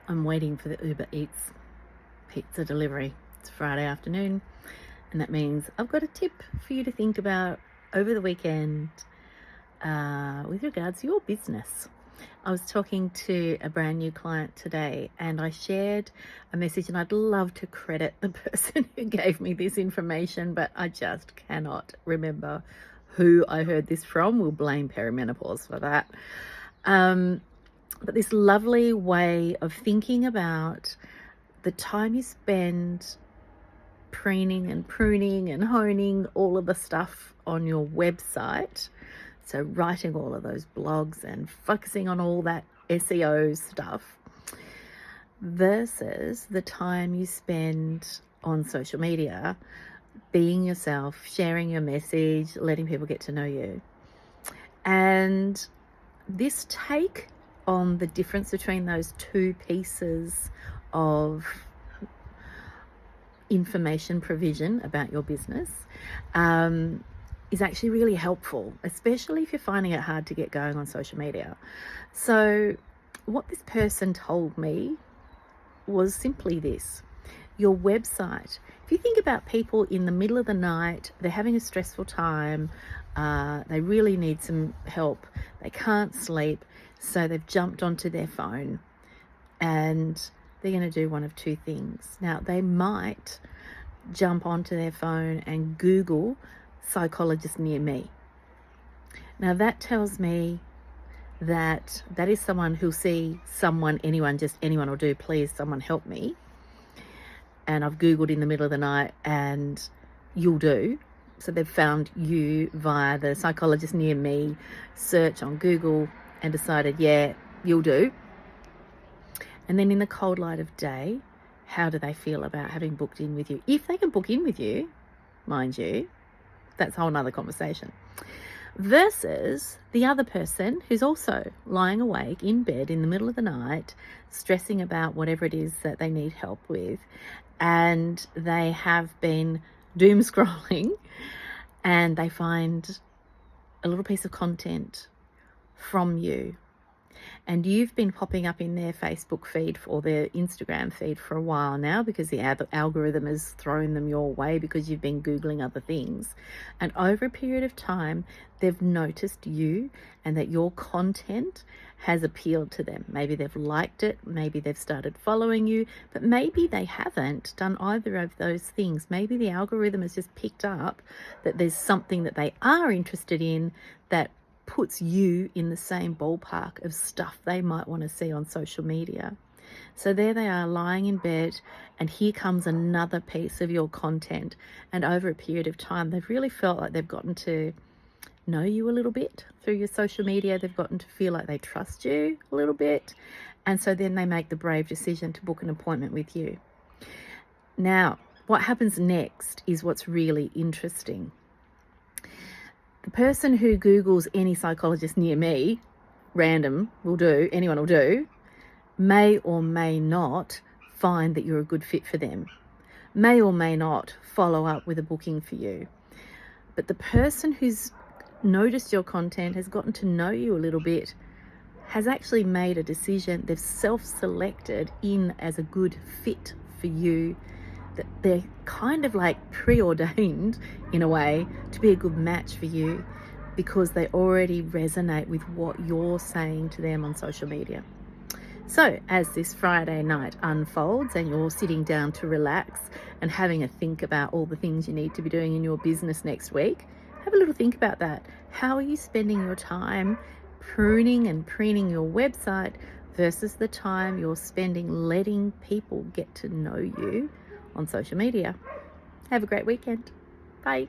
I'm waiting for the Uber Eats pizza delivery. It's Friday afternoon, and that means I've got a tip for you to think about over the weekend with regards to your business. I was talking to a brand new client today, and I shared a message, and I'd love to credit the person who gave me this information, but I just cannot remember who I heard this from. We'll blame perimenopause for that. But this lovely way of thinking about the time you spend preening and pruning and honing all of the stuff on your website. So writing all of those blogs and focusing on all that SEO stuff versus the time you spend on social media, being yourself, sharing your message, letting people get to know you. And this take on the difference between those two pieces of information provision about your business is actually really helpful, especially if you're finding it hard to get going on social media. So what this person told me was simply this: your website. If you think about people in the middle of the night, they're having a stressful time, they really need some help, they can't sleep, so they've jumped onto their phone and they're going to do one of two things. Now, they might jump onto their phone and Google psychologist near me. Now, that tells me that is someone who'll see someone, anyone will do, please, someone help me. And I've Googled in the middle of the night and you'll do. So they've found you via the psychologist near me search on Google and decided, yeah, you'll do. And then in the cold light of day, how do they feel about having booked in with you? If they can book in with you, mind you, that's a whole nother conversation. Versus the other person who's also lying awake in bed in the middle of the night, stressing about whatever it is that they need help with, and they have been doom scrolling and they find a little piece of content from you, and you've been popping up in their Facebook feed or their Instagram feed for a while now because the algorithm has thrown them your way because you've been Googling other things. And over a period of time, they've noticed you and that your content has appealed to them. Maybe they've liked it, maybe they've started following you, but maybe they haven't done either of those things. Maybe the algorithm has just picked up that there's something that they are interested in that puts you in the same ballpark of stuff they might want to see on social media. So there they are lying in bed, and here comes another piece of your content. And over a period of time, they've really felt like they've gotten to know you a little bit through your social media. They've gotten to feel like they trust you a little bit. And so then they make the brave decision to book an appointment with you. Now, what happens next is what's really interesting. The person who Googles any psychologist near me, random will do, anyone will do, may or may not find that you're a good fit for them, may or may not follow up with a booking for you. But the person who's noticed your content, has gotten to know you a little bit, has actually made a decision. They've self-selected in as a good fit for you, that they're kind of like preordained in a way to be a good match for you because they already resonate with what you're saying to them on social media. So as this Friday night unfolds and you're sitting down to relax and having a think about all the things you need to be doing in your business next week, have a little think about that. How are you spending your time pruning and preening your website versus the time you're spending letting people get to know you on social media? Have a great weekend. Bye.